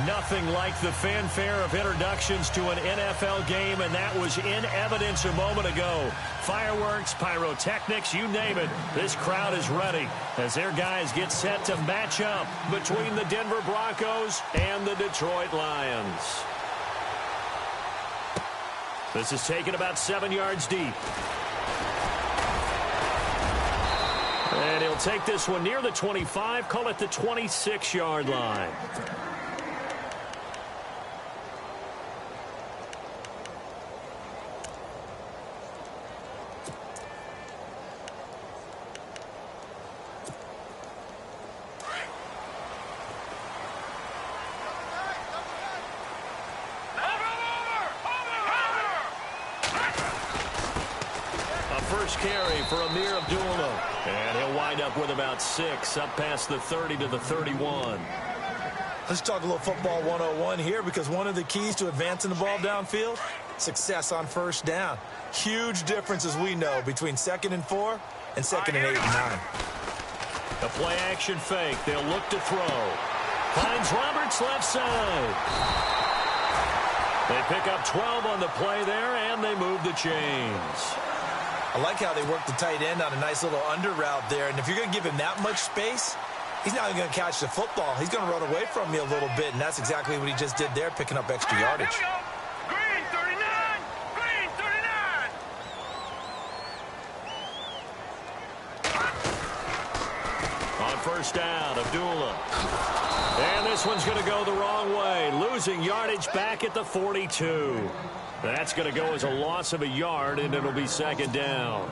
Nothing like the fanfare of introductions to an NFL game, and that was in evidence a moment ago. Fireworks, pyrotechnics, you name it. This crowd is ready as their guys get set to match up between the Denver Broncos and the Detroit Lions. This is taken about 7 yards deep. And he'll take this one near the 25, call it the 26-yard line. And he'll wind up with about 6, up past the 30 to the 31. Let's talk a little football 101 here, because one of the keys to advancing the ball downfield, success on first down. Huge difference, as we know, between 2nd and 4 and 2nd and 8 and 9. A play action fake. They'll look to throw. Finds Roberts left side. They pick up 12 on the play there, and they move the chains. I like how they work the tight end on a nice little under route there. And if you're going to give him that much space, he's not going to catch the football. He's going to run away from you a little bit, and that's exactly what he just did there, picking up extra yardage. Green 39! Green 39! On first down, Abdullah. And this one's going to go the wrong way, losing yardage back at the 42. That's going to go as a loss of a yard, and it'll be 2nd down.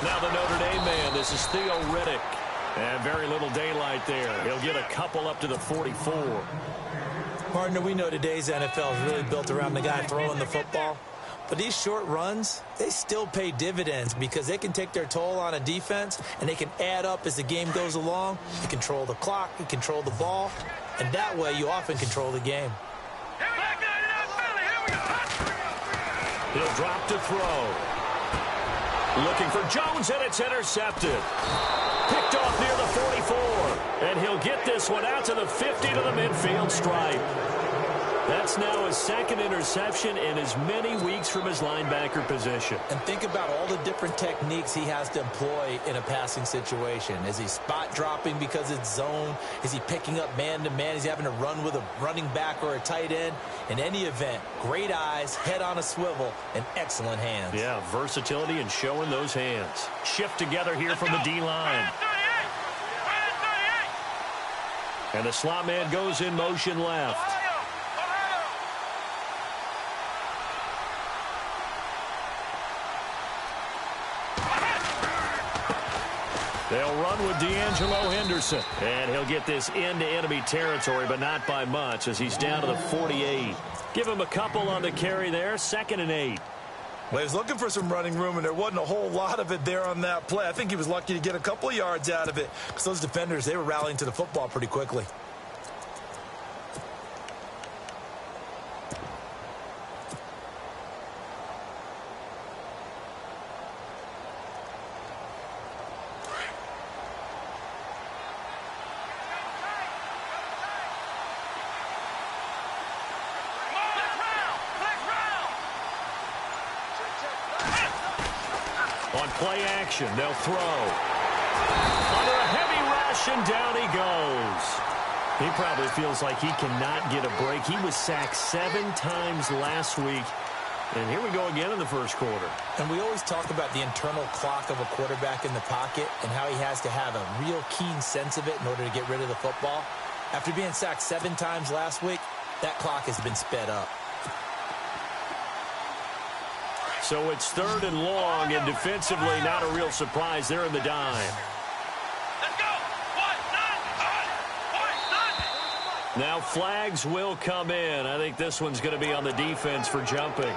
Now the Notre Dame man, this is Theo Riddick. And very little daylight there. He'll get a couple up to the 44. Partner, we know today's NFL is really built around the guy throwing the football. But these short runs, they still pay dividends because they can take their toll on a defense, and they can add up as the game goes along. You control the clock, you control the ball, and that way you often control the game. He'll drop to throw. Looking for Jones, and it's intercepted. Picked off near the 44, and he'll get this one out to the 50 to the midfield stripe. That's now his 2nd interception in as many weeks from his linebacker position. And think about all the different techniques he has to employ in a passing situation. Is he spot dropping because it's zone? Is he picking up man-to-man? Is he having to run with a running back or a tight end? In any event, great eyes, head on a swivel, and excellent hands. Yeah, versatility and showing those hands. Shift together here from the D-line. And the slot man goes in motion left. They'll run with D'Angelo Henderson. And he'll get this into enemy territory, but not by much, as he's down to the 48. Give him a couple on the carry there, 2nd and 8. Well, he was looking for some running room, and there wasn't a whole lot of it there on that play. I think he was lucky to get a couple of yards out of it, because those defenders, they were rallying to the football pretty quickly. Play action. They'll throw. Under a heavy rush, and down he goes. He probably feels like he cannot get a break. He was sacked 7 times last week. And here we go again in the first quarter. And we always talk about the internal clock of a quarterback in the pocket and how he has to have a real keen sense of it in order to get rid of the football. After being sacked 7 times last week, that clock has been sped up. So it's 3rd and long, and defensively not a real surprise. They're in the dime. Let's go! Now flags will come in. I think this one's going to be on the defense for jumping.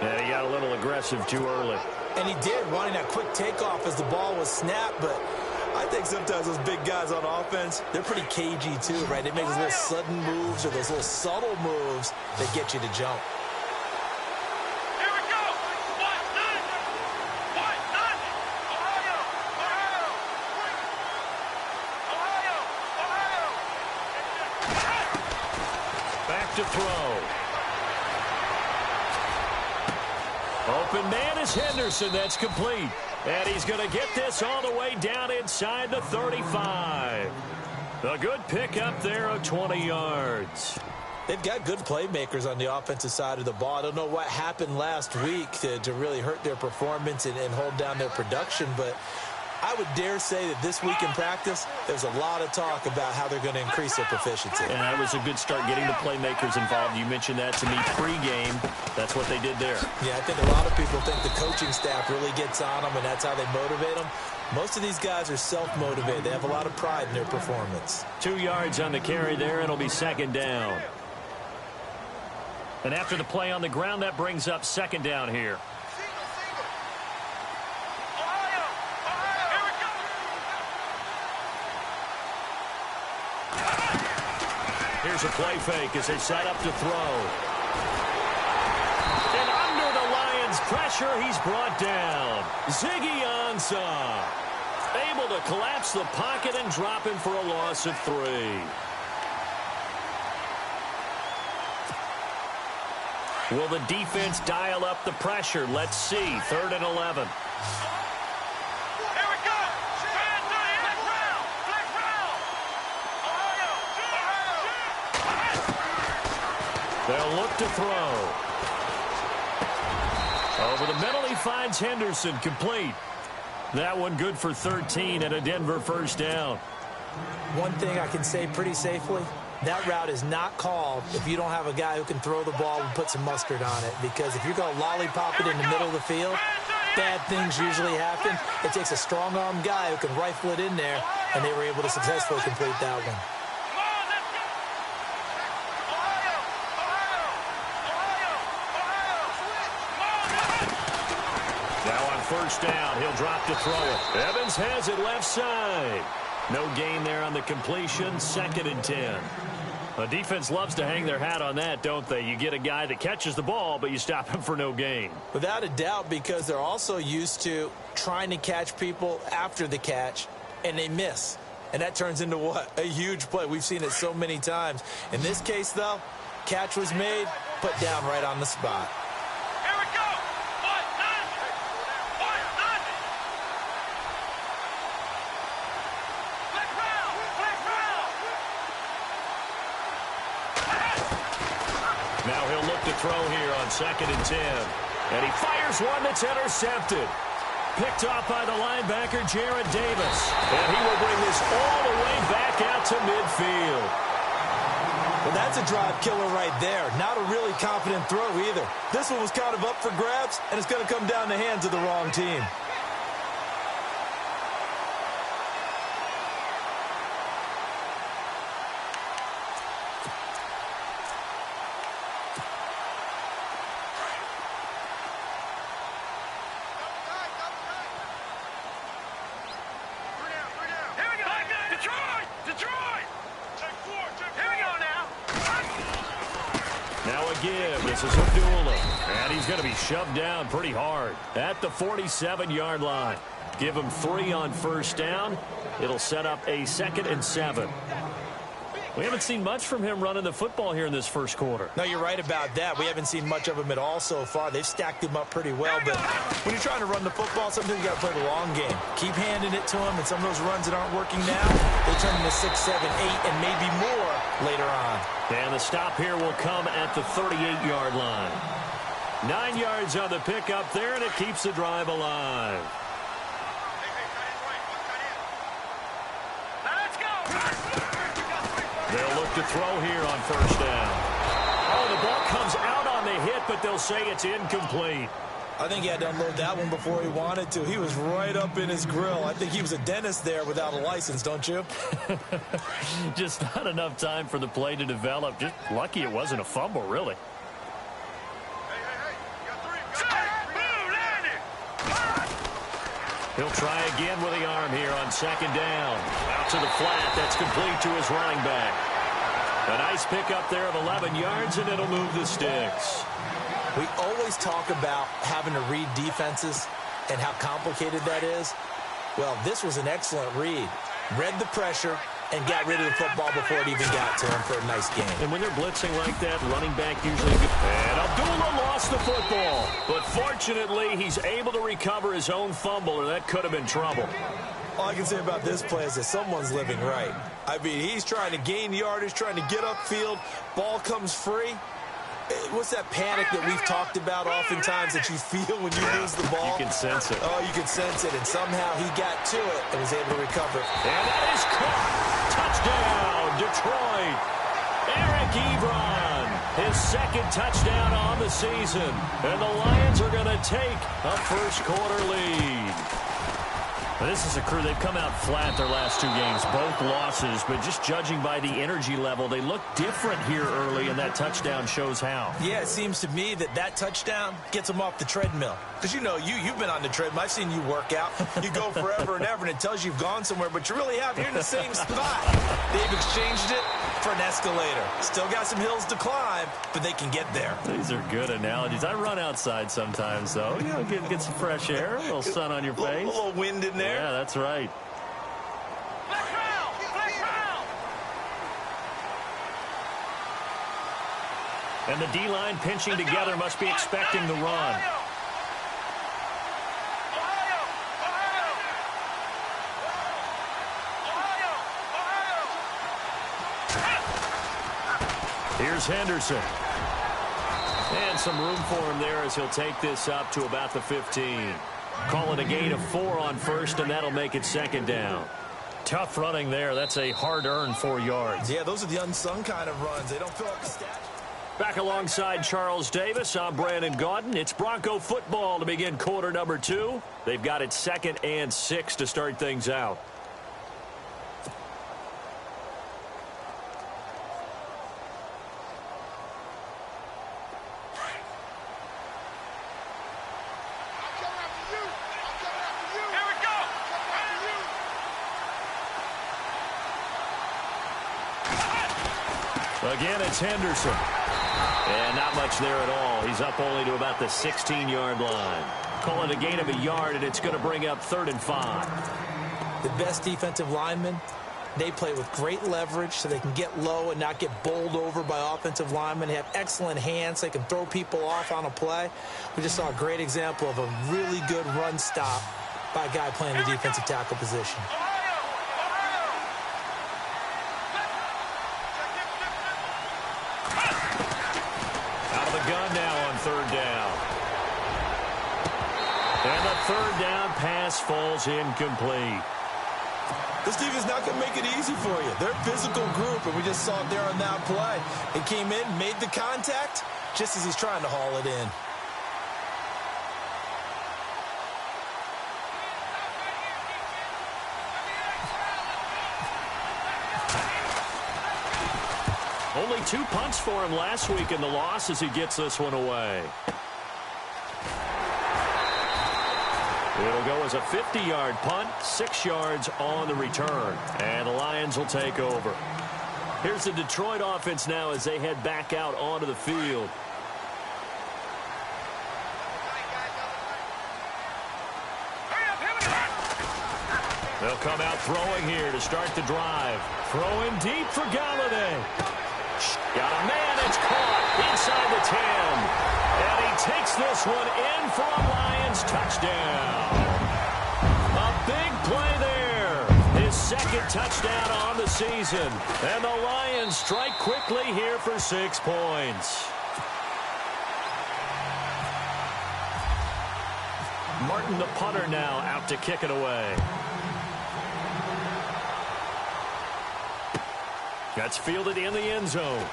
Yeah, he got a little aggressive too early. And he did, wanting that quick takeoff as the ball was snapped, but I think sometimes those big guys on offense, they're pretty cagey too, right? They make those little sudden moves or those little subtle moves that get you to jump. Here we go! to throw. Open man is Henderson. That's complete. And he's going to get this all the way down inside the 35. A good pickup there of 20 yards. They've got good playmakers on the offensive side of the ball. I don't know what happened last week to really hurt their performance and hold down their production, but I would dare say that this week in practice, there's a lot of talk about how they're going to increase their proficiency. And that was a good start getting the playmakers involved. You mentioned that to me pregame. That's what they did there. Yeah, I think a lot of people think the coaching staff really gets on them, and that's how they motivate them. Most of these guys are self-motivated. They have a lot of pride in their performance. 2 yards on the carry there. It'll be second down. And after the play on the ground, that brings up second down here. Here's a play fake as they set up to throw. And under the Lions' pressure, he's brought down. Ziggy Ansah able to collapse the pocket and drop him for a loss of 3. Will the defense dial up the pressure? Let's see. 3rd and 11. They'll look to throw. Over the middle, he finds Henderson, complete. That one good for 13 and a Denver first down. One thing I can say pretty safely, that route is not called if you don't have a guy who can throw the ball and put some mustard on it. Because if you're going to lollipop it in the middle of the field, bad things usually happen. It takes a strong-arm guy who can rifle it in there, and they were able to successfully complete that one. First down, he'll drop to throw it. Evans has it left side. No gain there on the completion, 2nd and 10. The defense loves to hang their hat on that, don't they? You get a guy that catches the ball, but you stop him for no gain. Without a doubt, because they're also used to trying to catch people after the catch, and they miss. And that turns into what? A huge play. We've seen it so many times. In this case, though, catch was made, put down right on the spot. Now he'll look to throw here on 2nd and 10. And he fires one that's intercepted. Picked off by the linebacker, Jarrett Davis. And he will bring this all the way back out to midfield. Well, that's a drive killer right there. Not a really confident throw either. This one was kind of up for grabs, and it's going to come down the hands of the wrong team. This is Abdullah, and he's going to be shoved down pretty hard at the 47-yard line. Give him 3 on first down. It'll set up a 2nd and 7. We haven't seen much from him running the football here in this first quarter. No, you're right about that. We haven't seen much of him at all so far. They've stacked him up pretty well, but when you're trying to run the football, sometimes you got to play the long game. Keep handing it to him, and some of those runs that aren't working now, they turn into 6, 7, 8, and maybe more later on. And the stop here will come at the 38-yard line. 9 yards on the pickup there, and it keeps the drive alive. They'll look to throw here on first down. Oh, the ball comes out on the hit, but they'll say it's incomplete. I think he had to unload that one before he wanted to. He was right up in his grill. I think he was a dentist there without a license, don't you? Just not enough time for the play to develop. Just lucky it wasn't a fumble, really. He'll try again with the arm here on 2nd down. Out to the flat. That's complete to his running back. A nice pickup there of 11 yards, and it'll move the sticks. We always talk about having to read defenses and how complicated that is. Well, this was an excellent read. Read the pressure, and got rid of the football before it even got to him for a nice gain. And when they're blitzing like that, running back usually good. And Abdullah lost the football. But fortunately, he's able to recover his own fumble, or that could have been trouble. All I can say about this play is that someone's living right. I mean, he's trying to gain yardage, trying to get upfield. Ball comes free. What's that panic that we've talked about oftentimes that you feel when you lose the ball? You can sense it. Oh, you can sense it, and somehow he got to it and was able to recover. And that is caught. Touchdown, Detroit. Eric Ebron, his second touchdown on the season. And the Lions are going to take a first-quarter lead. This is a crew, they've come out flat their last two games, both losses, but just judging by the energy level, they look different here early, and that touchdown shows how. Yeah, it seems to me that touchdown gets them off the treadmill. Because, you know, you've been on the treadmill. I've seen you work out. You go forever and ever, and it tells you you've gone somewhere, but you really have. You're in the same spot. They've exchanged it for an escalator. Still got some hills to climb, but they can get there. These are good analogies. I run outside sometimes, though. You know, get some fresh air, a little sun on your face. A little wind in there. Yeah, that's right. And the D-line pinching together must be expecting the run. Here's Henderson. And some room for him there as he'll take this up to about the 15. Call it a gain of 4 on first, and that'll make it second down. Tough running there. That's a hard-earned 4 yards. Yeah, those are the unsung kind of runs. They don't fill up the stat. Back alongside Charles Davis, I'm Brandon Gaudin. It's Bronco football to begin quarter number 2. They've got it 2nd and 6 to start things out. Again, it's Henderson. And not much there at all. He's up only to about the 16-yard line. Call it a gain of a yard, and it's going to bring up 3rd and 5. The best defensive linemen, they play with great leverage so they can get low and not get bowled over by offensive linemen. They have excellent hands. They can throw people off on a play. We just saw a great example of a really good run stop by a guy playing the defensive tackle position. Gun now on 3rd down. And the 3rd down pass falls incomplete. This defense is not going to make it easy for you. They're a physical group, and we just saw it there on that play. He came in, made the contact, just as he's trying to haul it in. Only 2 punts for him last week in the loss as he gets this one away. It'll go as a 50-yard punt, 6 yards on the return. And the Lions will take over. Here's the Detroit offense now as they head back out onto the field. They'll come out throwing here to start the drive. Throwing deep for Galladay. Got a man, it's caught inside the 10. And he takes this one in for a Lions touchdown. A big play there. His 2nd touchdown on the season. And the Lions strike quickly here for 6 points. Martin, the punter, now out to kick it away. That's fielded in the end zone.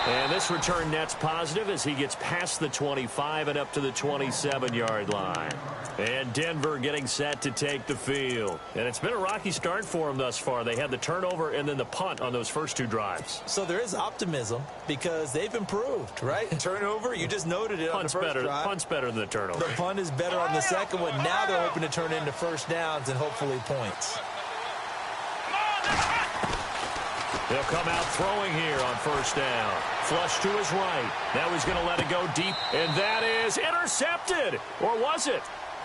And this return net's positive as he gets past the 25 and up to the 27-yard line. And Denver getting set to take the field. And it's been a rocky start for them thus far. They had the turnover and then the punt on those first 2 drives. So there is optimism because they've improved, right? Turnover, you just noted it on the first drive. Punt's better than the turnover. The punt is better on the second one. Now they're hoping to turn into first downs and hopefully points. They'll come out throwing here on 1st down. Flush to his right. Now he's going to let it go deep. And that is intercepted. Or was it?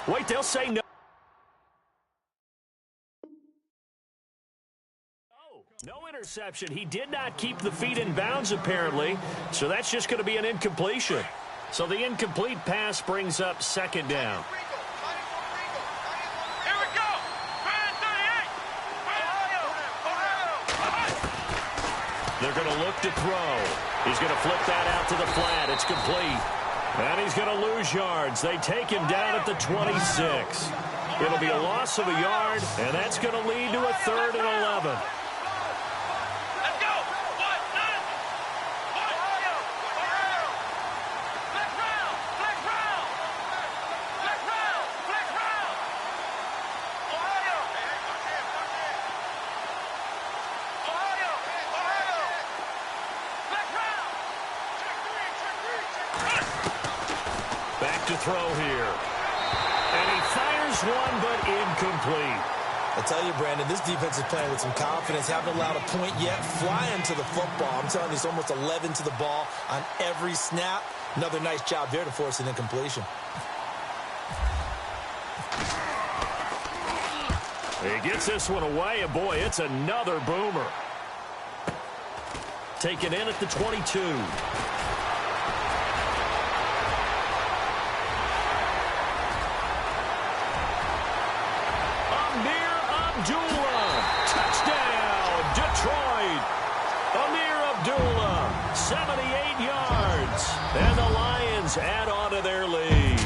Wait, they'll say no. interception. He did not keep the feet in bounds, apparently, so that's just going to be an incompletion. So the incomplete pass brings up second down. Here we go. Brand 38. They're going to look to throw. He's going to flip that out to the flat. It's complete. And he's going to lose yards. They take him down at the 26. It'll be a loss of a yard, and that's going to lead to a 3rd and 11. Let's go. What? None. What? Flex round. Flex round. Flex round. Flex round. Ohio. Ohio. Ohio. Flex round. Check 3. Back to throw here. And he fires one, but incomplete. I tell you, Brandon, this defense is playing with some confidence. Haven't allowed a point yet. Flying to the football. I'm telling you, it's almost 11 to the ball on every snap. Another nice job there to force an incompletion. He gets this one away, and boy, it's another boomer. Taken in at the 22. Touchdown, Detroit. Amir Abdullah, 78 yards. And the Lions add on to their lead.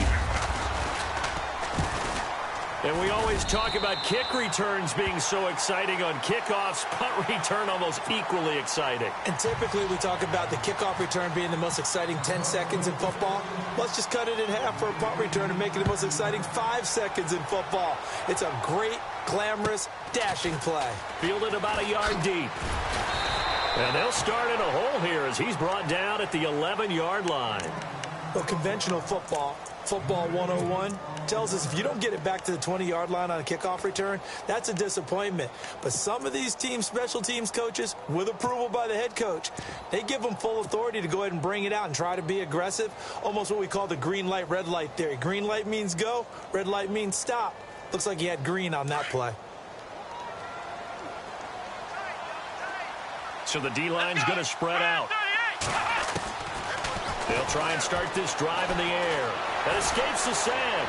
And we always talk about kick returns being so exciting on kickoffs. Punt return almost equally exciting. And typically we talk about the kickoff return being the most exciting 10 seconds in football. Let's just cut it in half for a punt return and make it the most exciting 5 seconds in football. It's a great, glamorous, dashing play. Fielded about a yard deep. And they'll start in a hole here as he's brought down at the 11-yard line. Well, conventional football 101, tells us if you don't get it back to the 20-yard line on a kickoff return, that's a disappointment. But some of these teams, special teams coaches, with approval by the head coach, they give them full authority to go ahead and bring it out and try to be aggressive, almost what we call the green light, red light theory. Green light means go, red light means stop. Looks like he had green on that play. So the D-line's going to spread out. They'll try and start this drive in the air. That escapes the sack.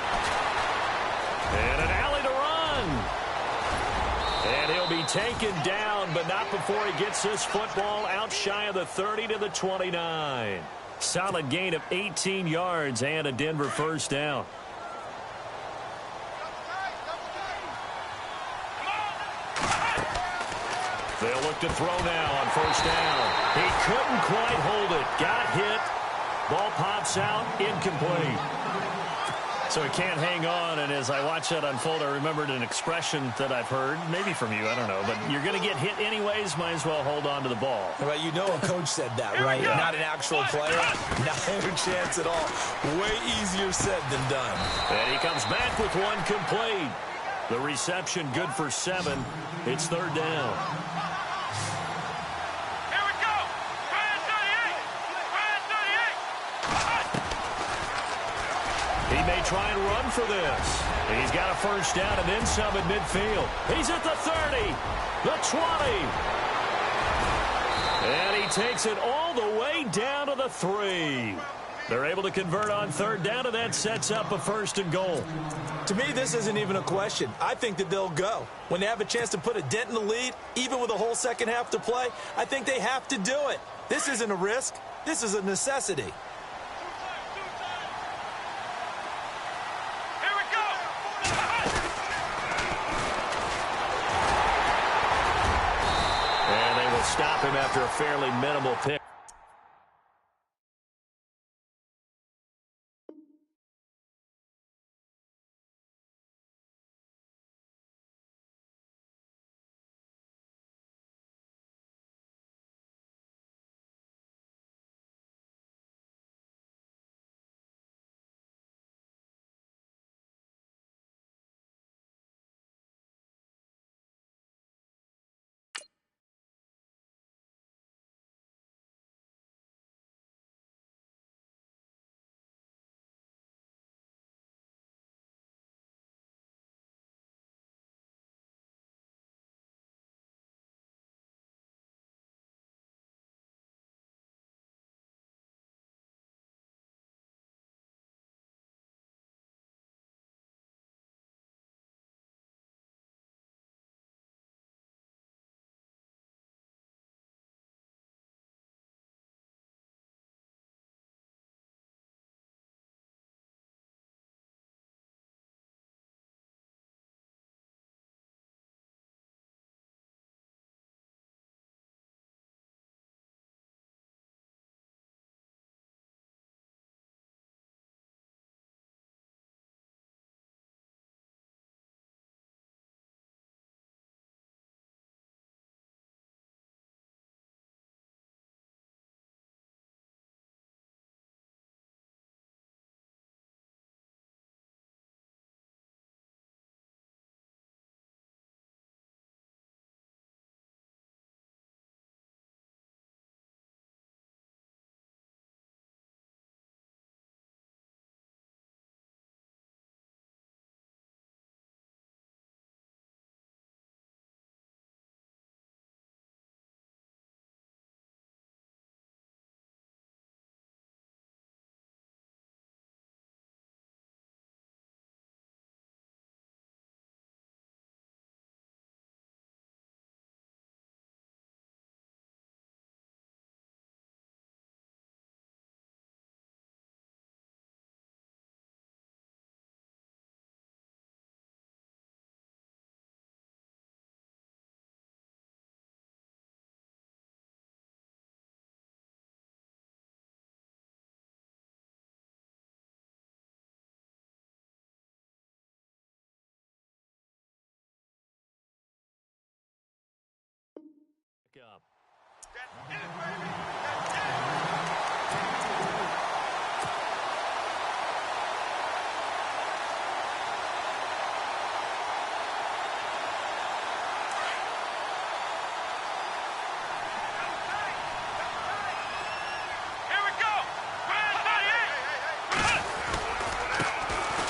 And an alley to run. And he'll be taken down, but not before he gets this football out shy of the 30 to the 29. Solid gain of 18 yards and a Denver first down. They'll look to throw now on first down. He couldn't quite hold it. Got hit. Ball pops out. Incomplete. So he can't hang on, and as I watch that unfold, I remembered an expression that I've heard, maybe from you, I don't know, but you're going to get hit anyways, might as well hold on to the ball. Well, you know a coach said that, right? Yeah. Not an actual player. Not a chance at all. Way easier said than done. And he comes back with one complete. The reception good for 7. It's third down. He may try and run for this. He's got a first down and then some at midfield. He's at the 30, the 20. And he takes it all the way down to the 3. They're able to convert on third down, and that sets up a first and goal. To me, this isn't even a question. I think that they'll go. When they have a chance to put a dent in the lead, even with a whole second half to play, I think they have to do it. This isn't a risk. This is a necessity. Stop him after a fairly minimal pick.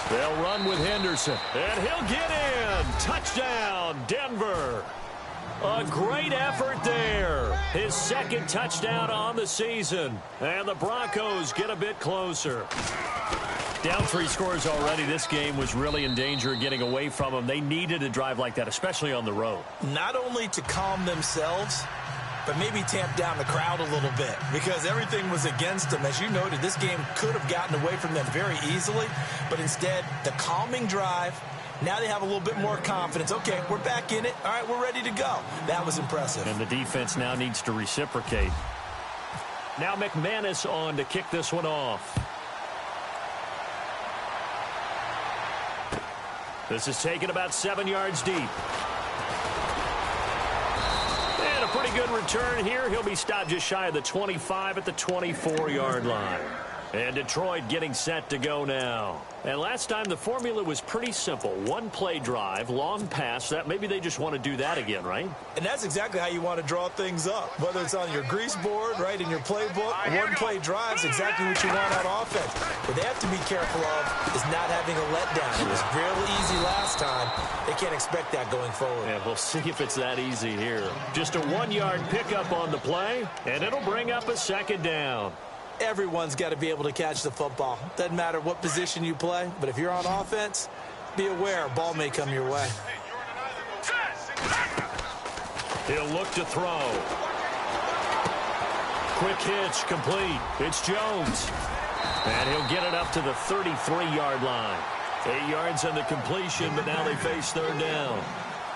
They'll run with Henderson, and he'll get in. Touchdown, Denver. A great effort there. His second touchdown on the season. And the Broncos get a bit closer. Down 3 scores already. This game was really in danger of getting away from them. They needed a drive like that, especially on the road. Not only to calm themselves, but maybe tamp down the crowd a little bit because everything was against them. As you noted, this game could have gotten away from them very easily, but instead, the calming drive, now they have a little bit more confidence. Okay, we're back in it. All right, we're ready to go. That was impressive. And the defense now needs to reciprocate. Now McManus on to kick this one off. This is taken about 7 yards deep. And a pretty good return here. He'll be stopped just shy of the 25 at the 24-yard line. And Detroit getting set to go now. And last time the formula was pretty simple. 1-play drive, long pass. That maybe they just want to do that again, right? And that's exactly how you want to draw things up. Whether it's on your grease board, right, in your playbook, 1-play drive is exactly what you want on offense. What they have to be careful of is not having a letdown. It was real easy last time. They can't expect that going forward. And we'll see if it's that easy here. Just a 1-yard pickup on the play, and it'll bring up a second down. Everyone's got to be able to catch the football. Doesn't matter what position you play, but if you're on offense, be aware a ball may come your way. He'll look to throw. Quick hitch, complete. It's Jones. And he'll get it up to the 33-yard line. 8 yards on the completion, but now they face third down.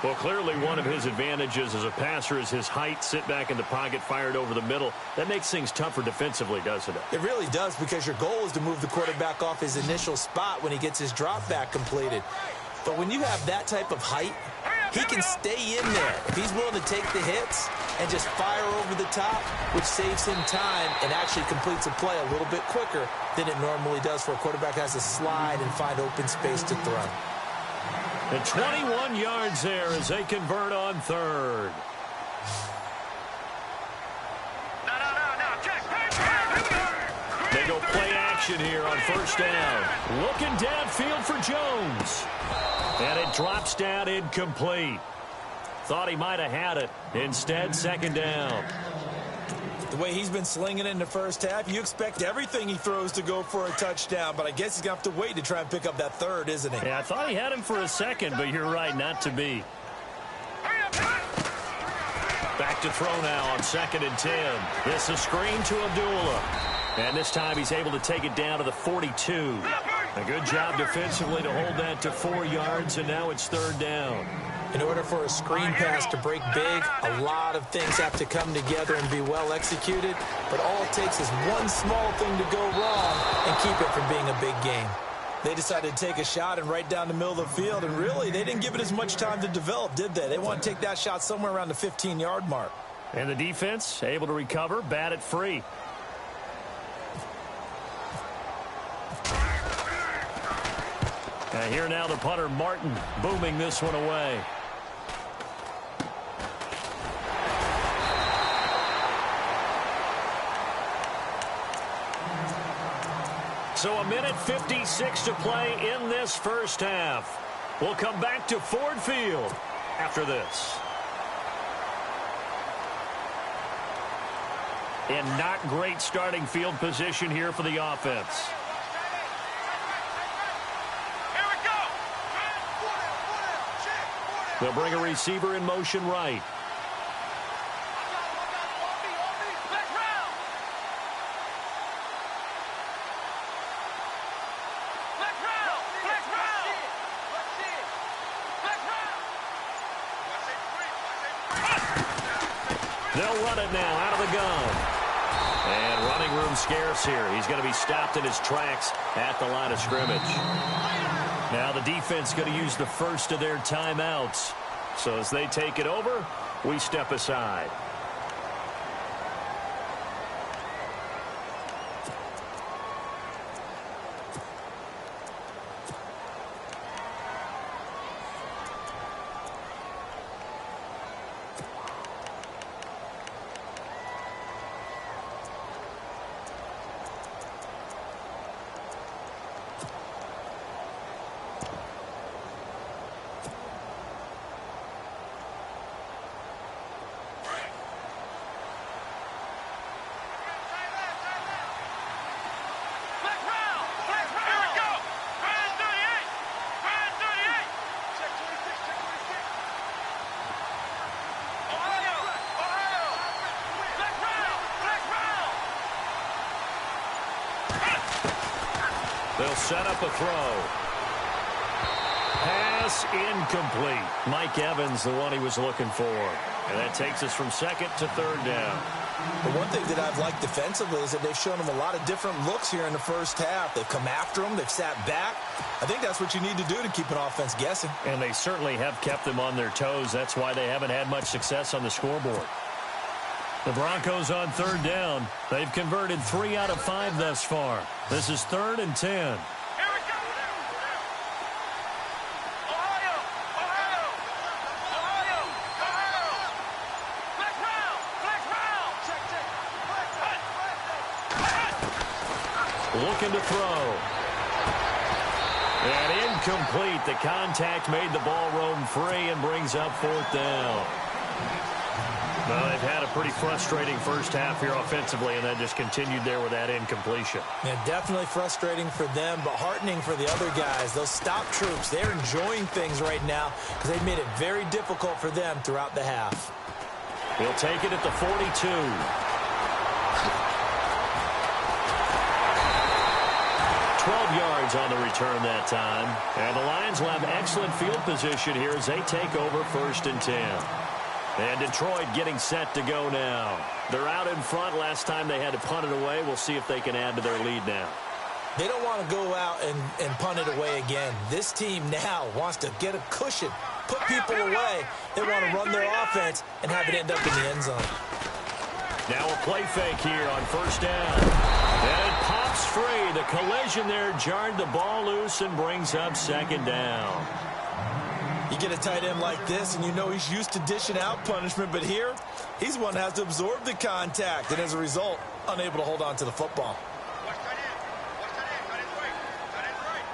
Well, clearly one of his advantages as a passer is his height, sit back in the pocket, fired over the middle. That makes things tougher defensively, doesn't it? It really does, because your goal is to move the quarterback off his initial spot when he gets his drop back completed. But when you have that type of height, he can stay in there. If he's willing to take the hits and just fire over the top, which saves him time and actually completes a play a little bit quicker than it normally does for a quarterback has to slide and find open space to throw. And 21 yards there as they convert on third. They go play action here on first down. Looking downfield for Jones. And it drops down incomplete. Thought he might have had it. Instead, second down. The way he's been slinging it in the first half, you expect everything he throws to go for a touchdown, but I guess he's going to have to wait to try and pick up that third, isn't he? Yeah, I thought he had him for a second, but you're right, not to be. Back to throw now on 2nd and 10. This is a screen to Abdullah. And this time he's able to take it down to the 42. A good job defensively to hold that to 4 yards, and now it's third down. In order for a screen pass to break big, a lot of things have to come together and be well executed. But all it takes is one small thing to go wrong and keep it from being a big game. They decided to take a shot and right down the middle of the field, and really, they didn't give it as much time to develop, did they? They want to take that shot somewhere around the 15-yard mark. And the defense able to recover, bat it free. And here now the punter, Martin, booming this one away. So 1:56 to play in this first half. We'll come back to Ford Field after this. And not great starting field position here for the offense. They'll bring a receiver in motion right. They'll run it now out of the gun. And running room scarce here. He's going to be stopped in his tracks at the line of scrimmage. Now the defense going to use the first of their timeouts. So as they take it over, we step aside. They'll set up a throw. Pass incomplete. Mike Evans, the one he was looking for. And that takes us from second to third down. The one thing that I've liked defensively is that they've shown them a lot of different looks here in the first half. They've come after them. They've sat back. I think that's what you need to do to keep an offense guessing. And they certainly have kept them on their toes. That's why they haven't had much success on the scoreboard. The Broncos on third down. They've converted 3 out of 5 thus far. This is 3rd and 10. Here we go. Ohio. Ohio. Ohio. Ohio. Black round. Black round. Check. Looking to throw. And incomplete. The contact made the ball roam free and brings up 4th down. Well, they've had a pretty frustrating first half here offensively, and then just continued there with that incompletion. Yeah, definitely frustrating for them, but heartening for the other guys. Those stop troops, they're enjoying things right now because they've made it very difficult for them throughout the half. He'll take it at the 42. 12 yards on the return that time. And the Lions will have excellent field position here as they take over 1st and 10. And Detroit getting set to go now. They're out in front. Last time they had to punt it away. We'll see if they can add to their lead now. They don't want to go out and punt it away again. This team now wants to get a cushion, put people away. They want to run their offense and have it end up in the end zone. Now a play fake here on 1st down. And it pops free. The collision there jarred the ball loose and brings up 2nd down. You get a tight end like this, and you know he's used to dishing out punishment, but here, he's one that has to absorb the contact, and as a result, unable to hold on to the football. Watch that in. Watch that in. That is right. That is right.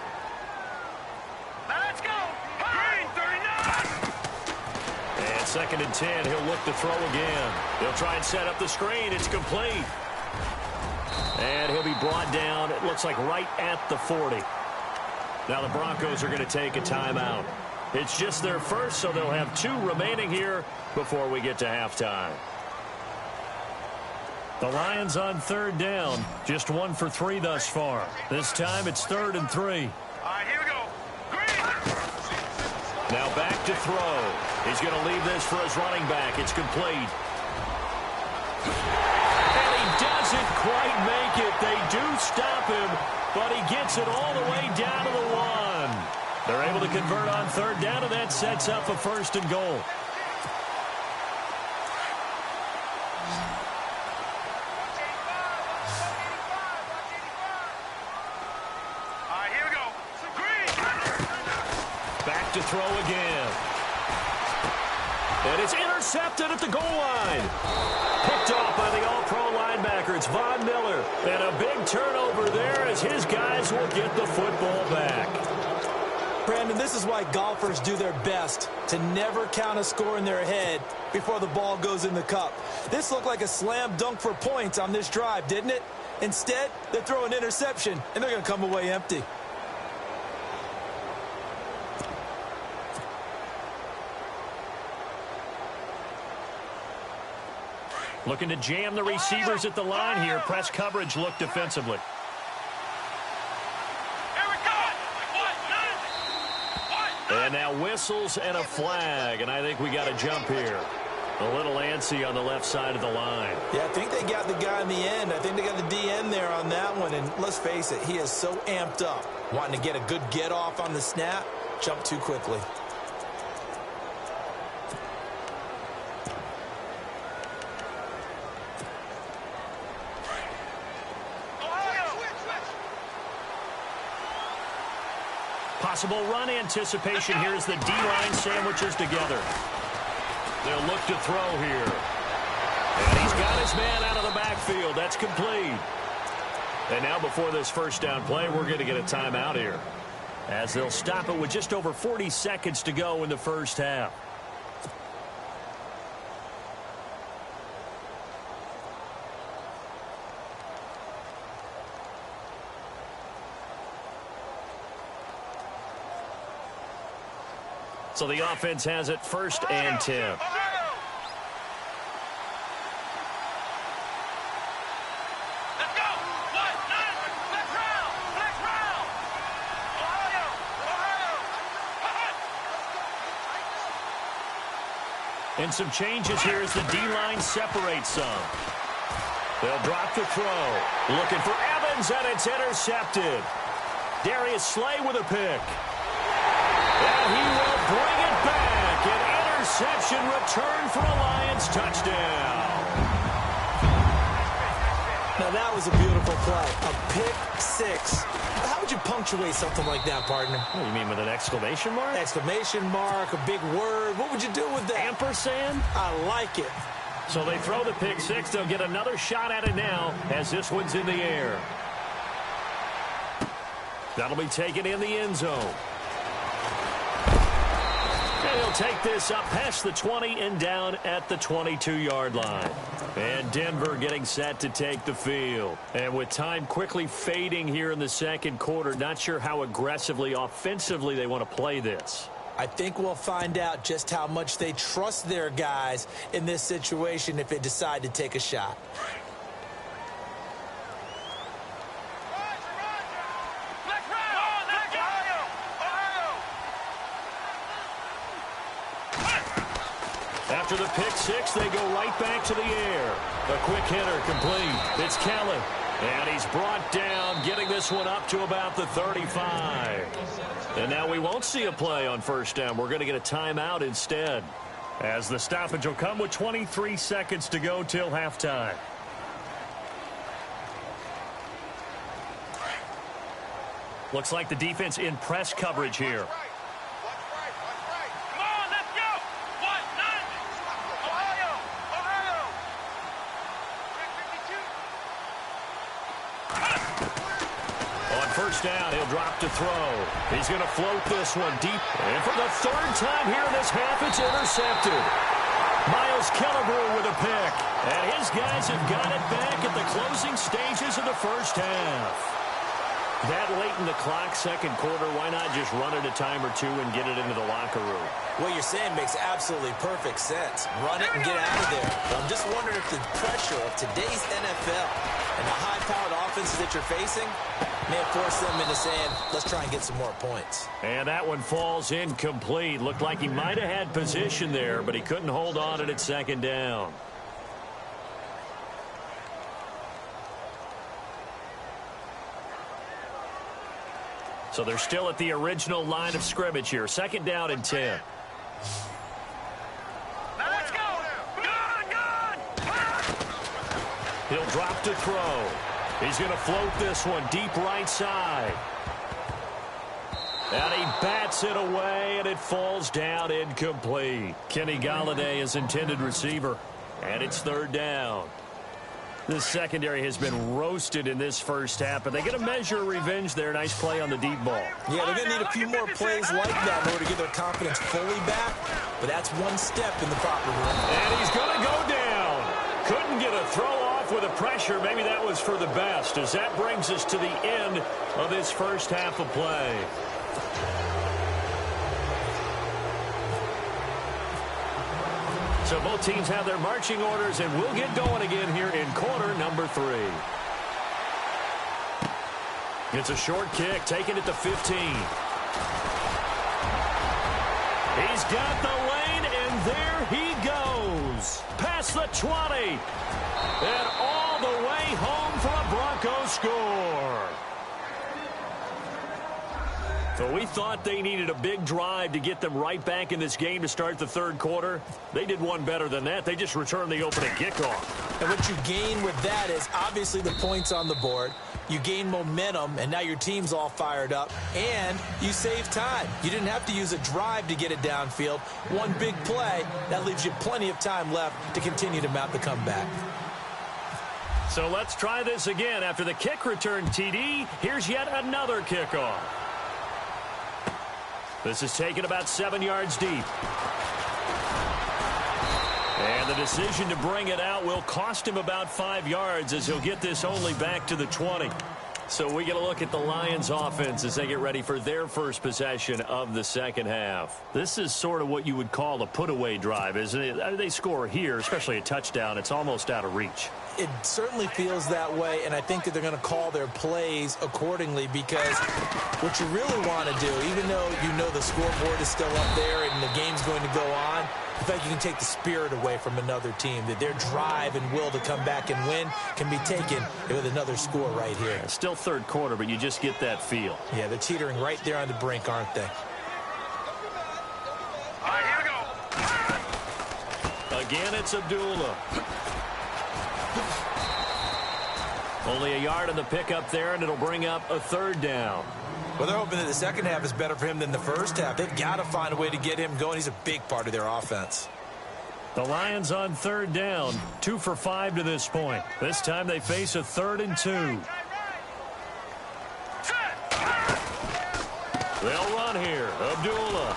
Let's go. Green 39. And 2nd and 10, he'll look to throw again. He'll try and set up the screen. It's complete. And he'll be brought down, it looks like right at the 40. Now the Broncos are going to take a timeout. It's just their first, so they'll have 2 remaining here before we get to halftime. The Lions on 3rd down, just 1 for 3 thus far. This time it's 3rd and 3. All right, here we go. Green. Now back to throw. He's going to leave this for his running back. It's complete. And he doesn't quite make it. They do stop him, but he gets it all the way down to the 1. They're able to convert on 3rd down, and that sets up a 1st and goal. All right, here we go. Green. Back to throw again. And it's intercepted at the goal line. Picked off by the all-pro linebacker. It's Von Miller. And a big turnover there as his guys will get the football back. Brandon, this is why golfers do their best to never count a score in their head before the ball goes in the cup. This looked like a slam dunk for points on this drive, didn't it? Instead, they throw an interception, and they're going to come away empty. Looking to jam the receivers at the line here. Press coverage look defensively. And now whistles and a flag, and I think we got a jump here. A little antsy on the left side of the line. Yeah, I think they got the guy in the end. I think they got the DN there on that one, and let's face it, he is so amped up, wanting to get a good get-off on the snap, jump too quickly. Possible run anticipation here as the D-line sandwiches together. They'll look to throw here. And he's got his man out of the backfield. That's complete. And now before this 1st down play, we're going to get a timeout here, as they'll stop it with just over 40 seconds to go in the first half. So the offense has it 1st and 10. And some changes here as the D-line separates some. They'll drop the throw. Looking for Evans, and it's intercepted. Darius Slay with a pick. And he will bring it back. An interception return for a Lions touchdown. Now, that was a beautiful play. A pick six. How would you punctuate something like that, partner? What do you mean, with an exclamation mark? Exclamation mark, a big word. What would you do with that? Ampersand? I like it. So they throw the pick six. They'll get another shot at it now as this one's in the air. That'll be taken in the end zone. And he'll take this up past the 20 and down at the 22-yard line. And Denver getting set to take the field. And with time quickly fading here in the second quarter, not sure how aggressively, offensively they want to play this. I think we'll find out just how much they trust their guys in this situation if they decide to take a shot. After the pick six, they go right back to the air. A quick hitter complete. It's Kelly. And he's brought down, getting this one up to about the 35. And now we won't see a play on first down. We're going to get a timeout instead, as the stoppage will come with 23 seconds to go till halftime. Looks like the defense in press coverage here. First down, he'll drop to throw. He's going to float this one deep. And for the third time here in this half, it's intercepted. Miles Killebrew with a pick. And his guys have got it back at the closing stages of the first half. That late in the clock, second quarter, why not just run it a time or two and get it into the locker room? What you're saying makes absolutely perfect sense. Run it and get out of there. But I'm just wondering if the pressure of today's NFL and the high-powered offenses that you're facing may have forced them into saying, let's try and get some more points. And that one falls incomplete. Looked like he might have had position there, but he couldn't hold on to it at second down. So they're still at the original line of scrimmage here. Second down and 10. Now let's go. Good. He'll drop to throw. He's going to float this one deep right side. And he bats it away, and it falls down incomplete. Kenny Golladay is intended receiver, and it's third down. This secondary has been roasted in this first half, but they get a measure of revenge there. Nice play on the deep ball. Yeah, they're going to need a few more plays like that in order to get their confidence fully back, but that's one step in the proper direction. And he's going to go down. Couldn't get a throw off with the pressure. Maybe that was for the best, as that brings us to the end of this first half of play. So both teams have their marching orders, and we'll get going again here in quarter number 3. It's a short kick, taking it to 15. He's got the lane, and there he goes. Past the 20. And all the way home for a Broncos score. So we thought they needed a big drive to get them right back in this game to start the third quarter. They did one better than that. They just returned the opening kickoff. And what you gain with that is obviously the points on the board. You gain momentum, and now your team's all fired up. And you save time. You didn't have to use a drive to get it downfield. One big play, that leaves you plenty of time left to continue to mount the comeback. So let's try this again. After the kick return TD, here's yet another kickoff. This is taken about 7 yards deep. And the decision to bring it out will cost him about 5 yards, as he'll get this only back to the 20. So we get a look at the Lions offense as they get ready for their first possession of the second half. This is sort of what you would call a put-away drive, isn't it? They score here, especially a touchdown. It's almost out of reach. It certainly feels that way, and I think that they're going to call their plays accordingly, because what you really want to do, even though you know the scoreboard is still up there and the game's going to go on, I feel like you can take the spirit away from another team, that their drive and will to come back and win can be taken with another score right here. It's still third quarter, but you just get that feel. Yeah, they're teetering right there on the brink, aren't they? All right, here we go. Again, it's Abdullah. Only a yard on the pickup there, and it'll bring up a third down. Well, they're hoping that the second half is better for him than the first half. They've got to find a way to get him going. He's a big part of their offense. The Lions on third down, 2 for 5 to this point. This time they face a 3rd and 2. They'll run here. Abdullah.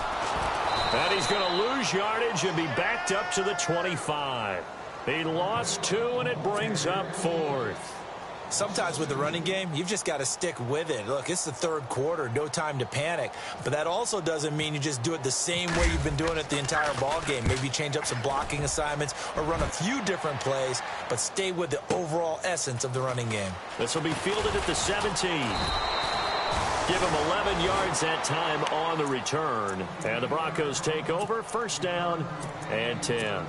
And he's going to lose yardage and be backed up to the 25. He lost 2, and it brings up 4th. Sometimes with the running game, you've just got to stick with it. Look, it's the third quarter, no time to panic. But that also doesn't mean you just do it the same way you've been doing it the entire ball game. Maybe change up some blocking assignments or run a few different plays, but stay with the overall essence of the running game. This will be fielded at the 17. Give him 11 yards that time on the return. And the Broncos take over, first down and 10.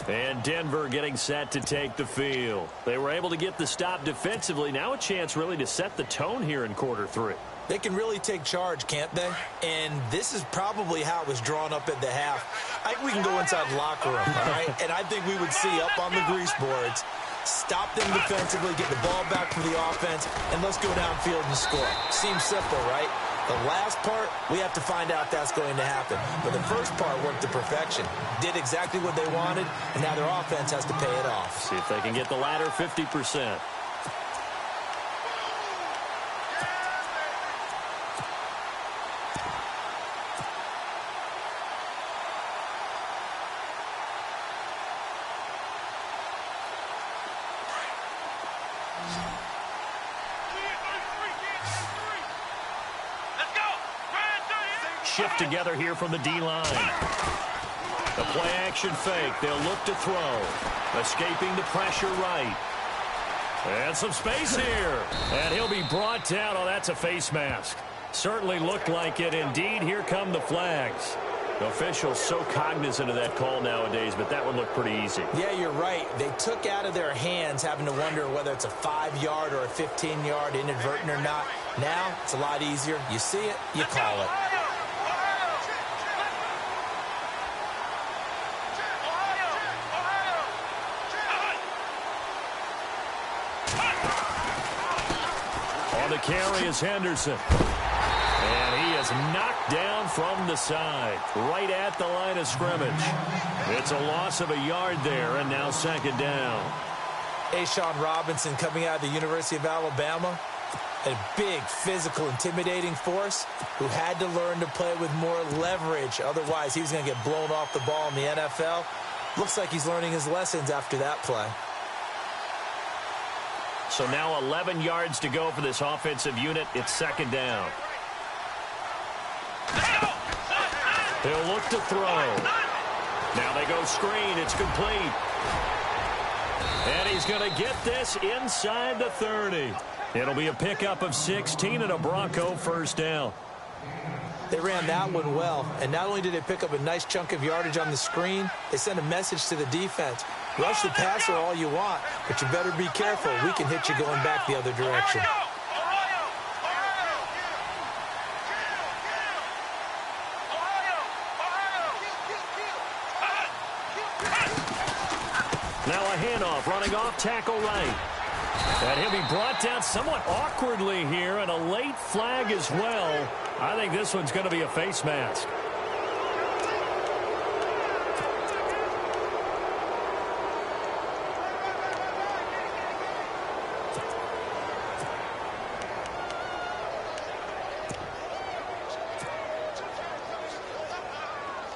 And Denver getting set to take the field. They were able to get the stop defensively. Now a chance really to set the tone here in quarter 3. They can really take charge, can't they? And this is probably how it was drawn up at the half. I think we can go inside the locker room, all right? And I think we would see up on the grease boards, stop them defensively, get the ball back for the offense, and let's go downfield and score. Seems simple, right? The last part, we have to find out that's going to happen. But the first part worked to perfection. Did exactly what they wanted, and now their offense has to pay it off. See if they can get the latter 50%. Shift together here from the D-line. The play-action fake. They'll look to throw. Escaping the pressure right. And some space here. And he'll be brought down. Oh, that's a face mask. Certainly looked like it. Indeed, here come the flags. The officials so cognizant of that call nowadays, but that one looked pretty easy. Yeah, you're right. They took out of their hands having to wonder whether it's a 5-yard or a 15-yard inadvertent or not. Now, it's a lot easier. You see it, you call it. Carry is Henderson. And he is knocked down from the side, right at the line of scrimmage. It's a loss of a yard there, and now second down. A'Shawn Robinson coming out of the University of Alabama. A big, physical, intimidating force who had to learn to play with more leverage. Otherwise, he was going to get blown off the ball in the NFL. Looks like he's learning his lessons after that play. So now 11 yards to go for this offensive unit. It's second down. He'll look to throw. Now they go screen. It's complete. And he's going to get this inside the 30. It'll be a pickup of 16 and a Bronco first down. They ran that one well, and not only did they pick up a nice chunk of yardage on the screen, they sent a message to the defense. Rush the passer all you want, but you better be careful. We can hit you going back the other direction. Now a handoff, running off tackle right. And he'll be brought down somewhat awkwardly here, and a late flag as well. I think this one's going to be a face mask.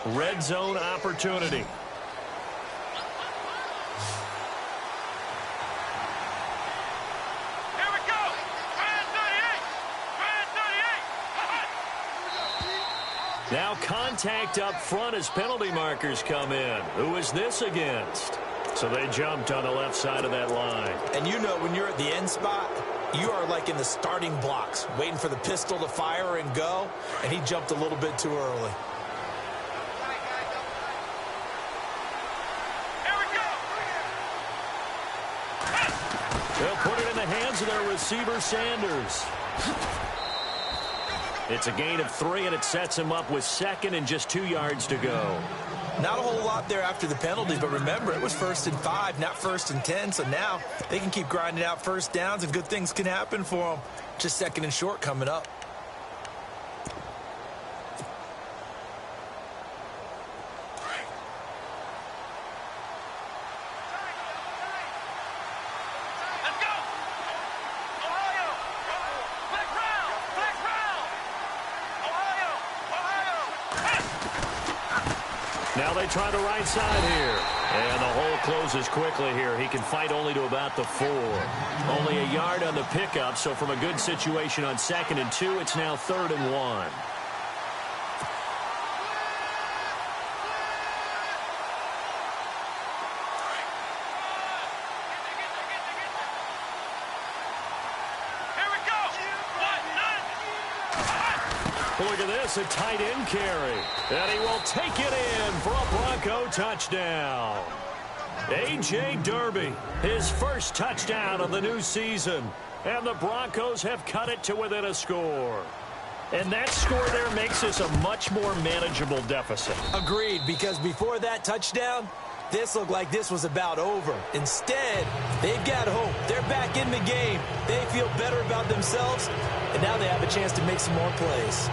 Red zone opportunity. Now contact up front as penalty markers come in. Who is this against? So they jumped on the left side of that line. And you know when you're at the end spot, you are like in the starting blocks, waiting for the pistol to fire and go, and he jumped a little bit too early. They'll put it in the hands of their receiver, Sanders. It's a gain of 3, and it sets him up with 2nd and just 2 yards to go. Not a whole lot there after the penalty, but remember, it was 1st and 5, not 1st and 10, so now they can keep grinding out first downs, and good things can happen for them. Just 2nd and short coming up. Now they try the right side here. And the hole closes quickly here. He can fight only to about the 4. Only a yard on the pickup, so from a good situation on 2nd and 2, it's now 3rd and 1. Look at this, a tight end carry. And he will take it in for a Bronco touchdown. A.J. Derby, his first touchdown of the new season. And the Broncos have cut it to within a score. And that score there makes this a much more manageable deficit. Agreed, because before that touchdown, this looked like this was about over. Instead, they've got hope. They're back in the game. They feel better about themselves, and now they have a chance to make some more plays.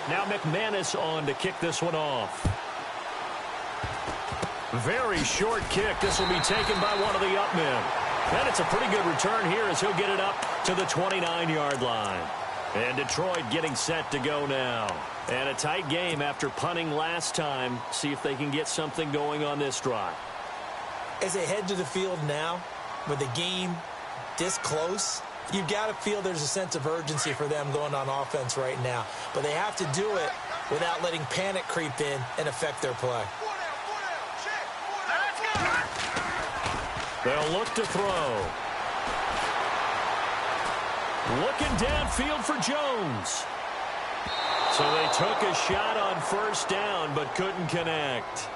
Now McManus on to kick this one off. Very short kick. This will be taken by one of the up men. And it's a pretty good return here as he'll get it up to the 29-yard line. And Detroit getting set to go now. And a tight game after punting last time. See if they can get something going on this drive. As they head to the field now, with the game this close, you've got to feel there's a sense of urgency for them going on offense right now. But they have to do it without letting panic creep in and affect their play. They'll look to throw. Looking downfield for Jones. So they took a shot on first down but couldn't connect.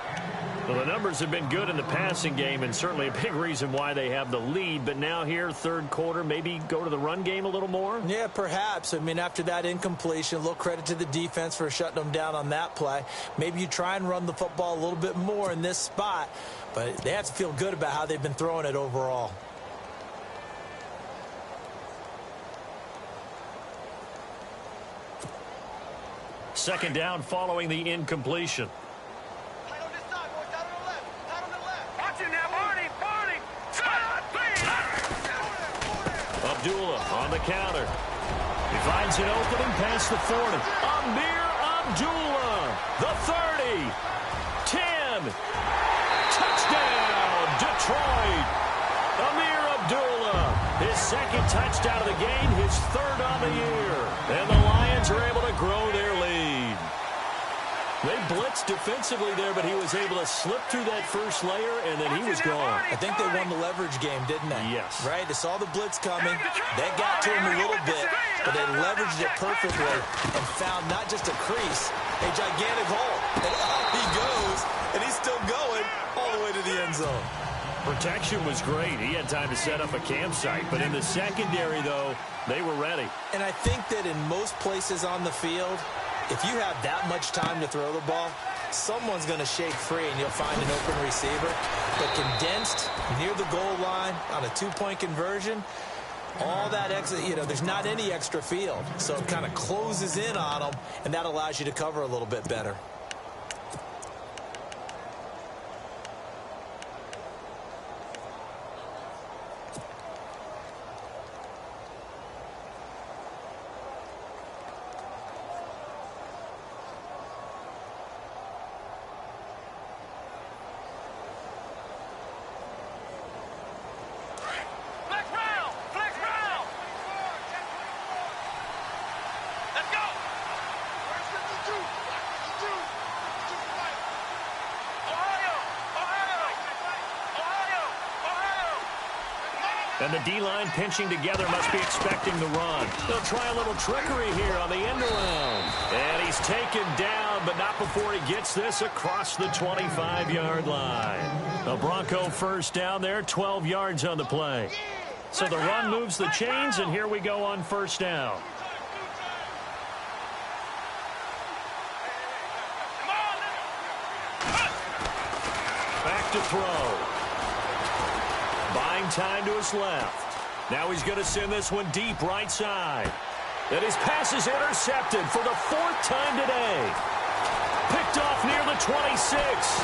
Well, the numbers have been good in the passing game and certainly a big reason why they have the lead. But now here, third quarter, maybe go to the run game a little more? Yeah, perhaps. I mean, after that incompletion, a little credit to the defense for shutting them down on that play. Maybe you try and run the football a little bit more in this spot. But they have to feel good about how they've been throwing it overall. Second down following the incompletion. Abdullah on the counter. He finds an opening past the 40. Amir Abdullah, the 30. 10. Touchdown, Detroit. Amir Abdullah, his second touchdown of the game, his third on the year. And the Lions are able to grow their lead. They blitzed defensively there, but he was able to slip through that first layer, and then he was gone. I think they won the leverage game, didn't they? Yes. Right? They saw the blitz coming. That got to him a little bit, but they leveraged it perfectly and found not just a crease, a gigantic hole. And up he goes, and he's still going all the way to the end zone. Protection was great. He had time to set up a campsite, but in the secondary, though, they were ready. And I think that in most places on the field, if you have that much time to throw the ball, someone's going to shake free and you'll find an open receiver. But condensed near the goal line on a two-point conversion, all that extra, there's not any extra field. So it kind of closes in on them, and that allows you to cover a little bit better. And the D-line pinching together must be expecting the run. They'll try a little trickery here on the end around. And he's taken down, but not before he gets this across the 25-yard line. A Bronco first down there, 12 yards on the play. So the run moves the chains, and here we go on first down. Back to throw. Buying time to his left. Now he's going to send this one deep right side. And his pass is intercepted for the 4th time today. Picked off near the 26.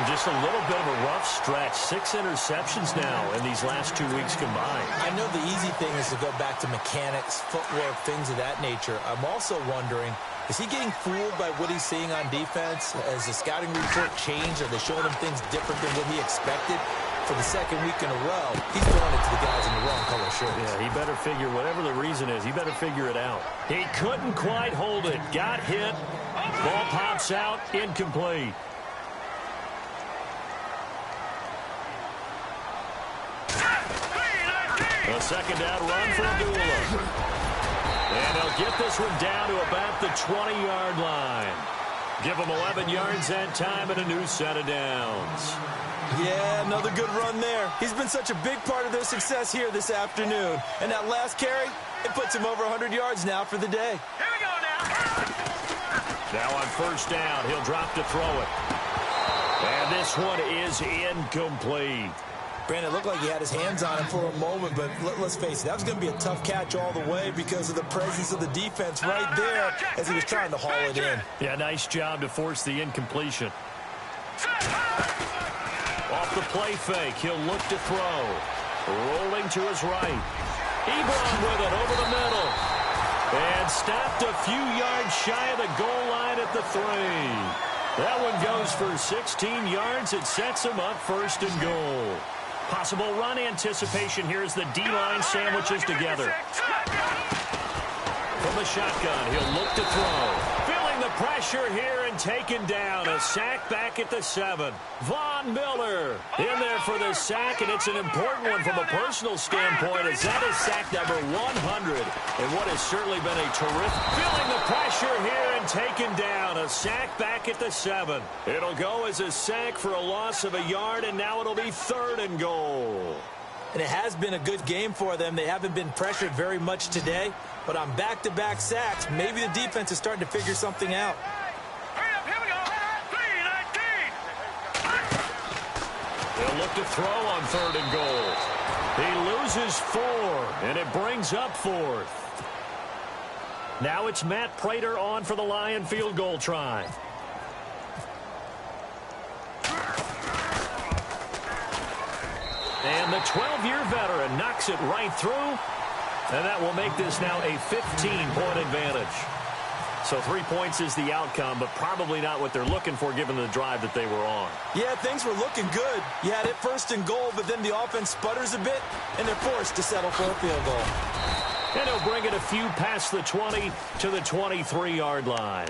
Just a little bit of a rough stretch. 6 interceptions now in these last 2 weeks combined. I know the easy thing is to go back to mechanics, footwork, things of that nature. I'm also wondering, is he getting fooled by what he's seeing on defense? Has the scouting report changed? Are they showing him things different than what he expected? For the 2nd week in a row, he's throwing it to the guys in the wrong color shirts. Yeah, he better figure, whatever the reason is, he better figure it out. He couldn't quite hold it. Got hit. Ball pops out. Incomplete. A 2nd down run for Abdullah. And they'll get this one down to about the 20-yard line. Give them 11 yards that time and a new set of downs. Yeah, another good run there. He's been such a big part of their success here this afternoon. And that last carry, it puts him over 100 yards now for the day. Here we go now. Now on first down, he'll drop to throw it. And this one is incomplete. Brandon, it looked like he had his hands on him for a moment, but let's face it, that was going to be a tough catch all the way because of the presence of the defense right there as he was trying to haul it in. Yeah, nice job to force the incompletion. Off the play fake, he'll look to throw. Rolling to his right. Ebron with it over the middle. And stopped a few yards shy of the goal line at the 3. That one goes for 16 yards. It sets him up 1st and goal. Possible run anticipation here as the D-line sandwiches together. From the shotgun, he'll look to throw. Feeling the pressure here and taken down. A sack back at the 7. Von Miller in there for the sack, and it's an important one from a personal standpoint as that is sack number 100. And what has certainly been a terrific... Feeling the pressure here and taken down. A sack back at the 7. It'll go as a sack for a loss of a yard, and now it'll be 3rd and goal. And it has been a good game for them. They haven't been pressured very much today, but on back-to-back sacks, maybe the defense is starting to figure something out. Hurry up, here we go. 3-19. They'll look to throw on 3rd and goal. He loses 4, and it brings up 4th. Now it's Matt Prater on for the Lion field goal try. And the 12-year veteran knocks it right through. And that will make this now a 15-point advantage. So 3 points is the outcome, but probably not what they're looking for given the drive that they were on. Yeah, things were looking good. You had it 1st and goal, but then the offense sputters a bit, and they're forced to settle for a field goal. And he'll bring it a few past the 20 to the 23-yard line.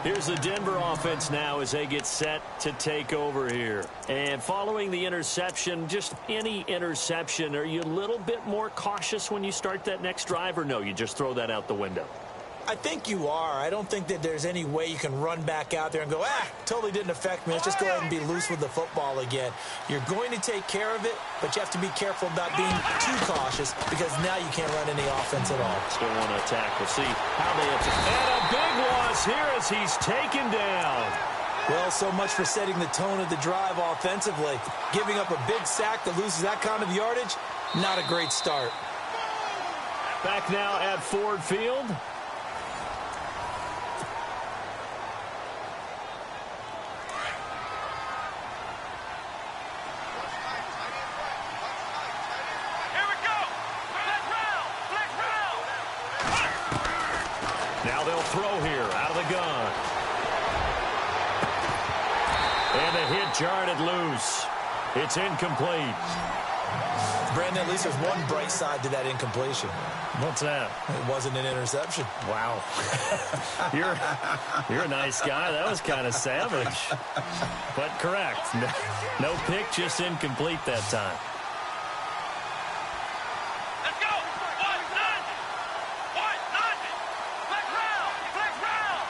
Here's the Denver offense now as they get set to take over here. And following the interception, just any interception, are you a little bit more cautious when you start that next drive, or no, you just throw that out the window? I think you are. I don't think that there's any way you can run back out there and go, totally didn't affect me. Let's just go ahead and be loose with the football again. You're going to take care of it, but you have to be careful about being too cautious because now you can't run any offense at all. Still want to attack. We'll see how they attack. And a big loss here as he's taken down. Well, so much for setting the tone of the drive offensively. Giving up a big sack that loses that kind of yardage, not a great start. Back now at Ford Field. Now they'll throw here out of the gun. And the hit jarred it loose. It's incomplete. Brandon, at least there's one bright side to that incompletion. What's that? It wasn't an interception. Wow. You're a nice guy. That was kind of savage. But correct. No pick, just incomplete that time. Let's go. 1-0. 1-0. Flex round. Flex round.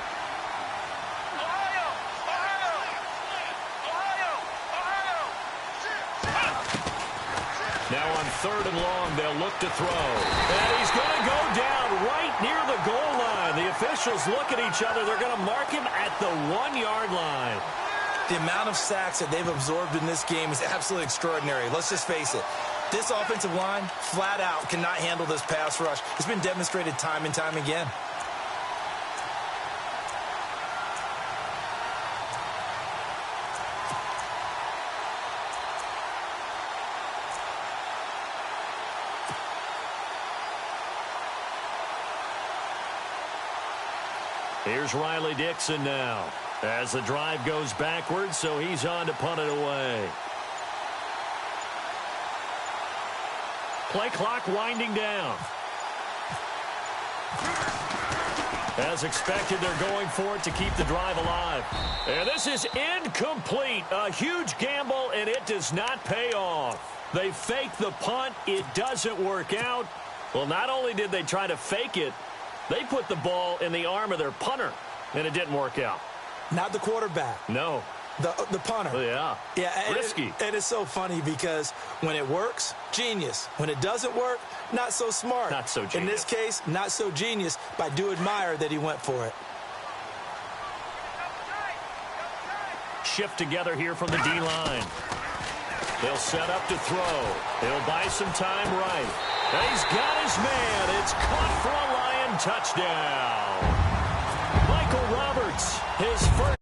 Ohio. Ohio. Ohio. Ohio. Now on 3rd and long, they'll look to throw. And he's going to go down right near the goal line. The officials look at each other. They're going to mark him at the 1-yard line. The amount of sacks that they've absorbed in this game is absolutely extraordinary. Let's just face it. This offensive line, flat out, cannot handle this pass rush. It's been demonstrated time and time again. Here's Riley Dixon now as the drive goes backwards, so he's on to punt it away. Play clock winding down. As expected, they're going for it to keep the drive alive. And this is incomplete. A huge gamble, and it does not pay off. They fake the punt. It doesn't work out. Well, not only did they try to fake it, they put the ball in the arm of their punter, and it didn't work out. Not the quarterback. No. The punter. Yeah. Yeah. Risky. And it's so funny because when it works, genius. When it doesn't work, not so smart. Not so genius. In this case, not so genius, but I do admire that he went for it. Shift together here from the D-line. They'll set up to throw. He'll buy some time right. And he's got his man. It's caught for a Lion touchdown. Michael Roberts, his first.